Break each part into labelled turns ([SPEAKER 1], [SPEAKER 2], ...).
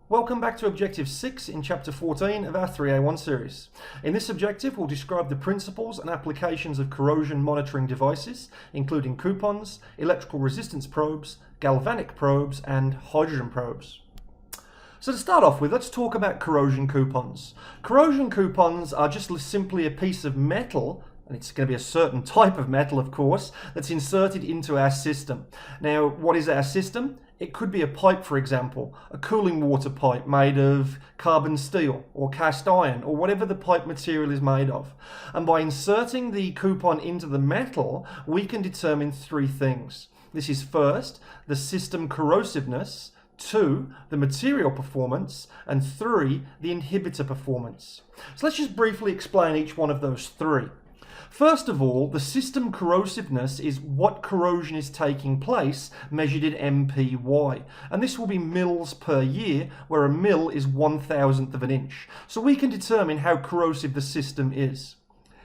[SPEAKER 1] Welcome back to Objective 6 in Chapter 14 of our 3A1 series. In this objective, we'll describe the principles and applications of corrosion monitoring devices, including coupons, electrical resistance probes, galvanic probes, and hydrogen probes. So to start off with, let's talk about corrosion coupons. Corrosion coupons are just simply a piece of metal, and it's going to be a certain type of metal, of course, that's inserted into our system. Now, what is our system? It could be a pipe, for example, a cooling water pipe made of carbon steel or cast iron or whatever the pipe material is made of. And by inserting the coupon into the metal, we can determine three things. This is first, the system corrosiveness, 2, the material performance, and 3, the inhibitor performance. So let's just briefly explain each one of those three. First of all, the system corrosiveness is what corrosion is taking place measured in MPY. And this will be mils per year, where a mil is 1/1000th of an inch. So we can determine how corrosive the system is.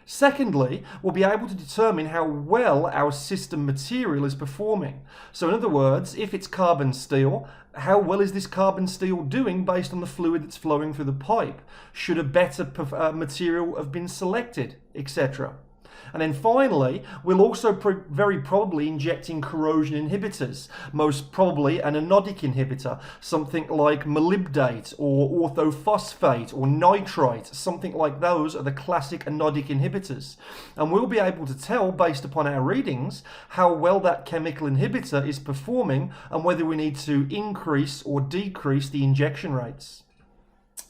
[SPEAKER 1] Secondly, we'll be able to determine how well our system material is performing. So in other words, if it's carbon steel, how well is this carbon steel doing based on the fluid that's flowing through the pipe? Should a better material have been selected, etc.? And then finally, we'll also very probably injecting corrosion inhibitors, most probably an anodic inhibitor, something like molybdate or orthophosphate or nitrite, something like those are the classic anodic inhibitors. And we'll be able to tell, based upon our readings, how well that chemical inhibitor is performing and whether we need to increase or decrease the injection rates.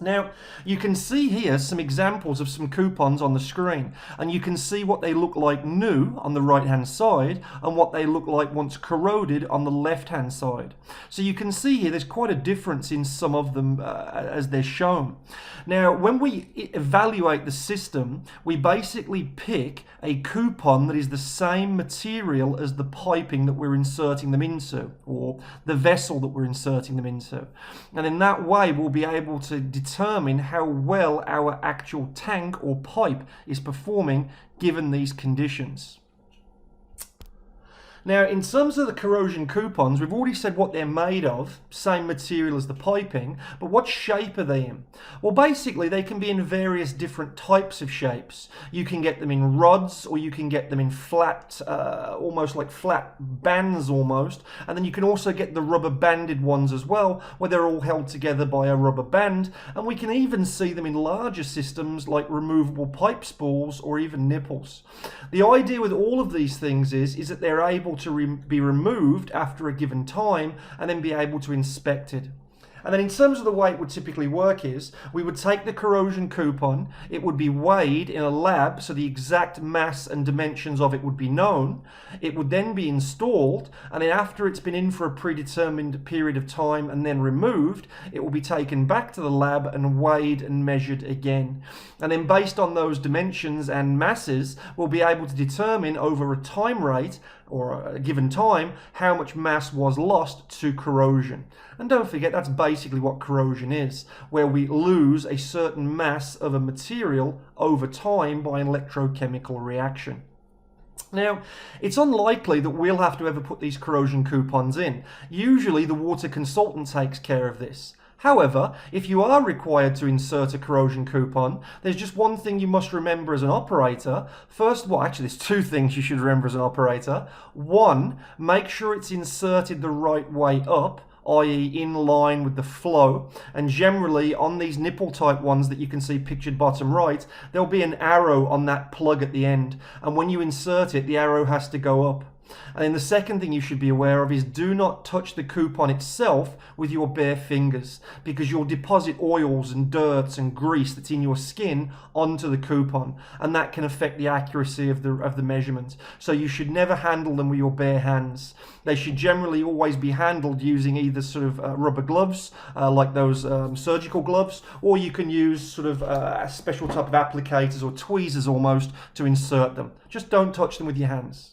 [SPEAKER 1] Now, you can see here some examples of some coupons on the screen, and you can see what they look like new on the right-hand side and what they look like once corroded on the left-hand side. So you can see here there's quite a difference in some of them as they're shown. Now, when we evaluate the system, we basically pick a coupon that is the same material as the piping that we're inserting them into, or the vessel that we're inserting them into. And in that way, we'll be able to determine how well our actual tank or pipe is performing given these conditions. Now, in terms of the corrosion coupons, we've already said what they're made of, same material as the piping, but what shape are they in? Well, basically, they can be in various different types of shapes. You can get them in rods, or you can get them in flat, almost like flat bands almost, and then you can also get the rubber banded ones as well, where they're all held together by a rubber band, and we can even see them in larger systems like removable pipe spools or even nipples. The idea with all of these things is that they're able to be removed after a given time and then be able to inspect it. And then in terms of the way it would typically work is, we would take the corrosion coupon, it would be weighed in a lab so the exact mass and dimensions of it would be known. It would then be installed, and then after it's been in for a predetermined period of time and then removed, it will be taken back to the lab and weighed and measured again. And then based on those dimensions and masses, we'll be able to determine over a time rate or a given time how much mass was lost to corrosion. And don't forget, that's basically what corrosion is, where we lose a certain mass of a material over time by an electrochemical reaction. Now, it's unlikely that we'll have to ever put these corrosion coupons in. Usually the water consultant takes care of this. However, if you are required to insert a corrosion coupon, there's just one thing you must remember as an operator. First, well, actually there's two things you should remember as an operator. One, make sure it's inserted the right way up, i.e. in line with the flow, and generally on these nipple type ones that you can see pictured bottom right, there'll be an arrow on that plug at the end, and when you insert it, the arrow has to go up. And then the second thing you should be aware of is do not touch the coupon itself with your bare fingers, because you'll deposit oils and dirts and grease that's in your skin onto the coupon, and that can affect the accuracy of the measurement. So you should never handle them with your bare hands. They should generally always be handled using either sort of rubber gloves, like those surgical gloves, or you can use sort of a special type of applicators or tweezers almost to insert them. Just don't touch them with your hands.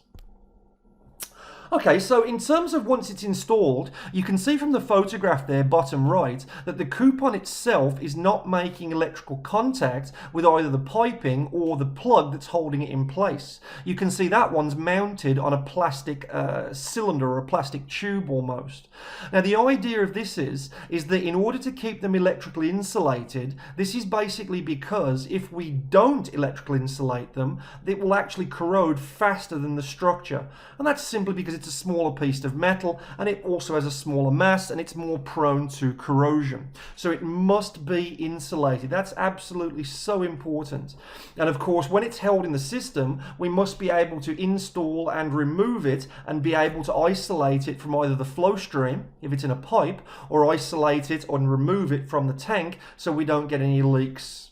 [SPEAKER 1] Okay, so in terms of once it's installed, you can see from the photograph there, bottom right, that the coupon itself is not making electrical contact with either the piping or the plug that's holding it in place. You can see that one's mounted on a plastic cylinder or a plastic tube almost. Now the idea of this is that in order to keep them electrically insulated, this is basically because if we don't electrically insulate them, it will actually corrode faster than the structure. And that's simply because it's a smaller piece of metal and it also has a smaller mass and it's more prone to corrosion. So it must be insulated. That's absolutely so important. And of course, when it's held in the system, we must be able to install and remove it and be able to isolate it from either the flow stream, if it's in a pipe, or isolate it and remove it from the tank so we don't get any leaks.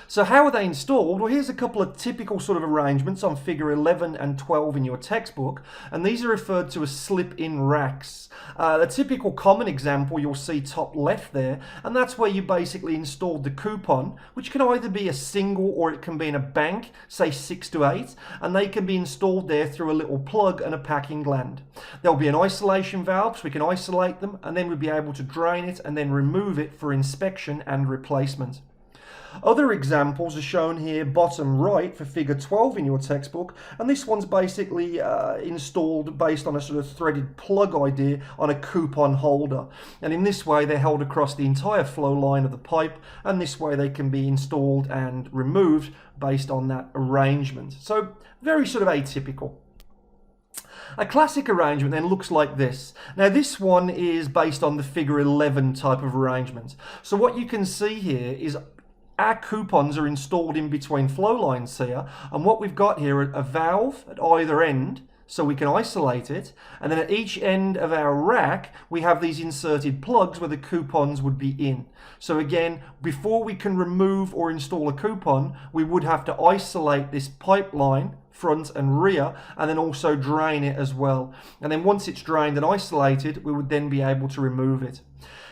[SPEAKER 1] So how are they installed? Well, here's a couple of typical sort of arrangements on figure 11 and 12 in your textbook, and these are referred to as slip-in racks. The typical common example you'll see top left there, and that's where you basically installed the coupon, which can either be a single or it can be in a bank, say 6 to 8, and they can be installed there through a little plug and a packing gland. There'll be an isolation valve so we can isolate them, and then we'll be able to drain it and then remove it for inspection and replacement. Other examples are shown here bottom right for figure 12 in your textbook, and this one's basically installed based on a sort of threaded plug idea on a coupon holder, and in this way they're held across the entire flow line of the pipe, and this way they can be installed and removed based on that arrangement. So very sort of atypical. A classic arrangement then looks like this. Now this one is based on the figure 11 type of arrangement. So what you can see here is our coupons are installed in between flow lines here, and what we've got here is a valve at either end so we can isolate it, and then at each end of our rack we have these inserted plugs where the coupons would be in. So again, before we can remove or install a coupon, we would have to isolate this pipeline front and rear, and then also drain it as well. And then once it's drained and isolated, we would then be able to remove it.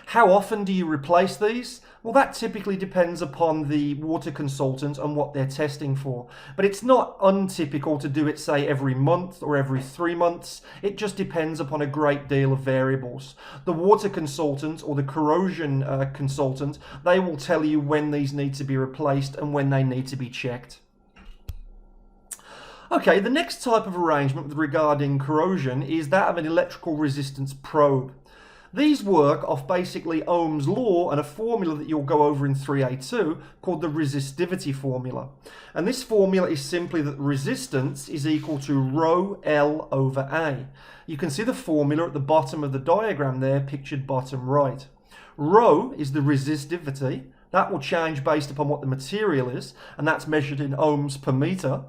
[SPEAKER 1] How often do you replace these? Well, that typically depends upon the water consultant and what they're testing for. But it's not untypical to do it, say, every month or every 3 months. It just depends upon a great deal of variables. The water consultant or the corrosion consultant, they will tell you when these need to be replaced and when they need to be checked. Okay, the next type of arrangement regarding corrosion is that of an electrical resistance probe. These work off basically Ohm's law and a formula that you'll go over in 3A2 called the resistivity formula. And this formula is simply that resistance is equal to rho L over A. You can see the formula at the bottom of the diagram there, pictured bottom right. Rho is the resistivity. That will change based upon what the material is, and that's measured in ohms per meter.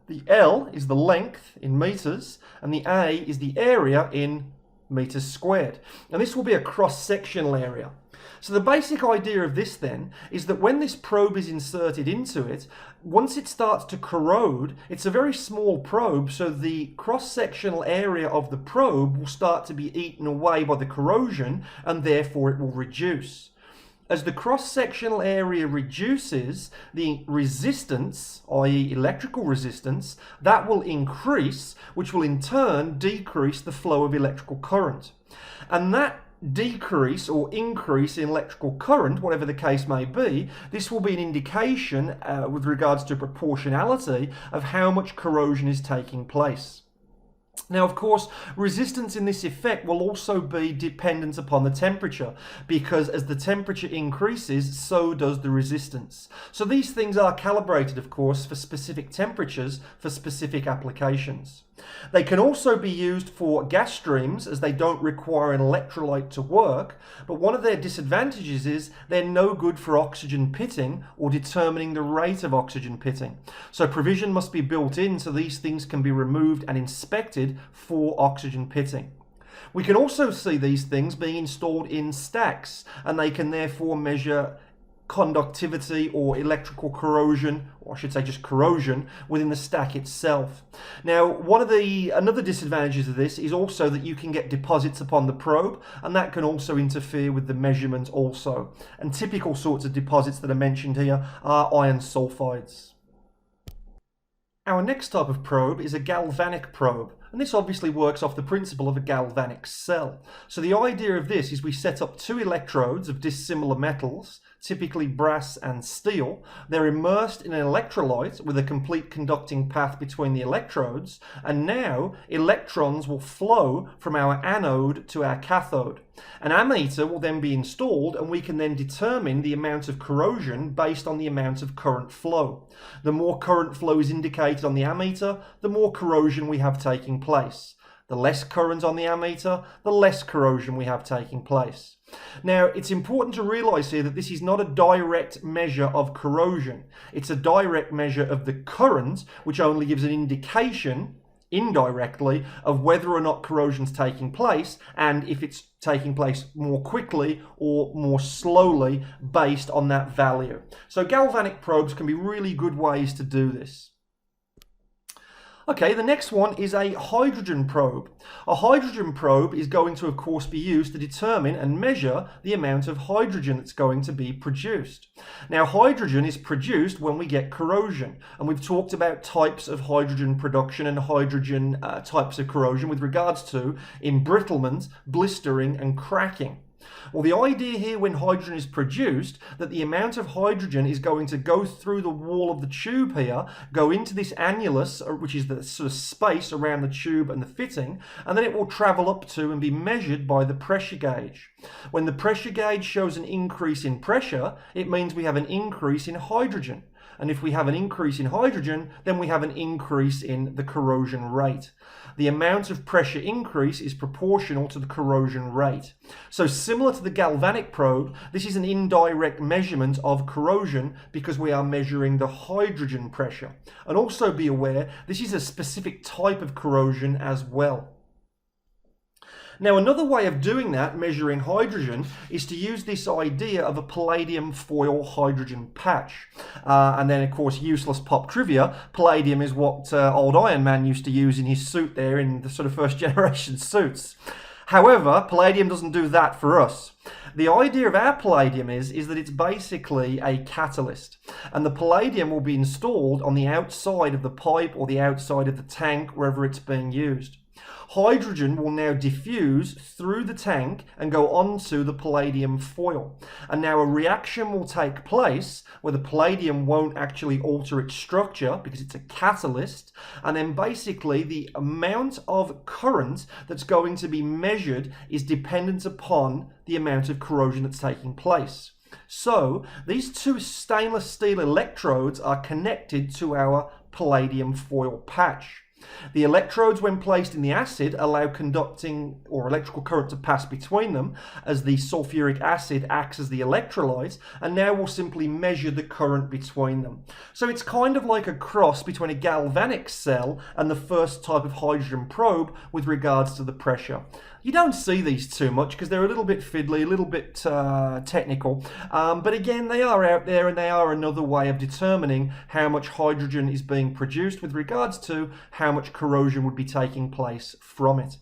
[SPEAKER 1] The L is the length in meters, and the A is the area in meters squared. And this will be a cross-sectional area. So the basic idea of this then is that when this probe is inserted into it, once it starts to corrode, it's a very small probe, so the cross-sectional area of the probe will start to be eaten away by the corrosion, and therefore it will reduce. As the cross-sectional area reduces, the resistance, i.e. electrical resistance, that will increase, which will in turn decrease the flow of electrical current. And that decrease or increase in electrical current, whatever the case may be, this will be an indication with regards to proportionality of how much corrosion is taking place. Now, of course, resistance in this effect will also be dependent upon the temperature, because as the temperature increases, so does the resistance. So these things are calibrated, of course, for specific temperatures for specific applications. They can also be used for gas streams as they don't require an electrolyte to work, but one of their disadvantages is they're no good for oxygen pitting or determining the rate of oxygen pitting. So provision must be built in so these things can be removed and inspected for oxygen pitting. We can also see these things being installed in stacks, and they can therefore measure conductivity or electrical corrosion, or I should say just corrosion, within the stack itself. Now, another disadvantage of this is also that you can get deposits upon the probe, and that can also interfere with the measurement also. And typical sorts of deposits that are mentioned here are iron sulfides. Our next type of probe is a galvanic probe, and this obviously works off the principle of a galvanic cell. So the idea of this is we set up two electrodes of dissimilar metals, typically brass and steel. They're immersed in an electrolyte with a complete conducting path between the electrodes, and now electrons will flow from our anode to our cathode. An ammeter will then be installed, and we can then determine the amount of corrosion based on the amount of current flow. The more current flow is indicated on the ammeter, the more corrosion we have taking place. The less current on the ammeter, the less corrosion we have taking place. Now, it's important to realise here that this is not a direct measure of corrosion. It's a direct measure of the current, which only gives an indication indirectly of whether or not corrosion's taking place, and if it's taking place more quickly or more slowly based on that value. So galvanic probes can be really good ways to do this. Okay, the next one is a hydrogen probe. A hydrogen probe is going to, of course, be used to determine and measure the amount of hydrogen that's going to be produced. Now, hydrogen is produced when we get corrosion, and we've talked about types of hydrogen production and hydrogen types of corrosion with regards to embrittlement, blistering, and cracking. Well, the idea here when hydrogen is produced, that the amount of hydrogen is going to go through the wall of the tube here, go into this annulus, which is the sort of space around the tube and the fitting, and then it will travel up to and be measured by the pressure gauge. When the pressure gauge shows an increase in pressure, it means we have an increase in hydrogen. And if we have an increase in hydrogen, then we have an increase in the corrosion rate. The amount of pressure increase is proportional to the corrosion rate. So similar to the galvanic probe, this is an indirect measurement of corrosion because we are measuring the hydrogen pressure. And also be aware, this is a specific type of corrosion as well. Now, another way of doing that, measuring hydrogen, is to use this idea of a palladium foil hydrogen patch. And then, of course, useless pop trivia, palladium is what old Iron Man used to use in his suit there in the sort of first generation suits. However, palladium doesn't do that for us. The idea of our palladium is that it's basically a catalyst, and the palladium will be installed on the outside of the pipe or the outside of the tank, wherever it's being used. Hydrogen will now diffuse through the tank and go onto the palladium foil. And now a reaction will take place where the palladium won't actually alter its structure because it's a catalyst. And then basically the amount of current that's going to be measured is dependent upon the amount of corrosion that's taking place. So these two stainless steel electrodes are connected to our palladium foil patch. The electrodes, when placed in the acid, allow conducting or electrical current to pass between them as the sulfuric acid acts as the electrolyte, and now we'll simply measure the current between them. So it's kind of like a cross between a galvanic cell and the first type of hydrogen probe with regards to the pressure. You don't see these too much because they're a little bit fiddly, a little bit technical, but again, they are out there and they are another way of determining how much hydrogen is being produced with regards to how much corrosion would be taking place from it.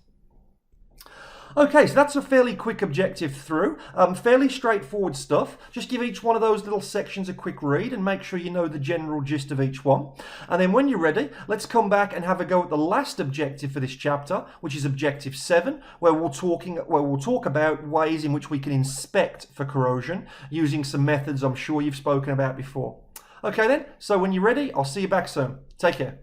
[SPEAKER 1] Okay, so that's a fairly quick objective through, fairly straightforward stuff. Just give each one of those little sections a quick read and make sure you know the general gist of each one. And then when you're ready, let's come back and have a go at the last objective for this chapter, which is objective 7, where we'll talk about ways in which we can inspect for corrosion using some methods I'm sure you've spoken about before. Okay then, so when you're ready, I'll see you back soon. Take care.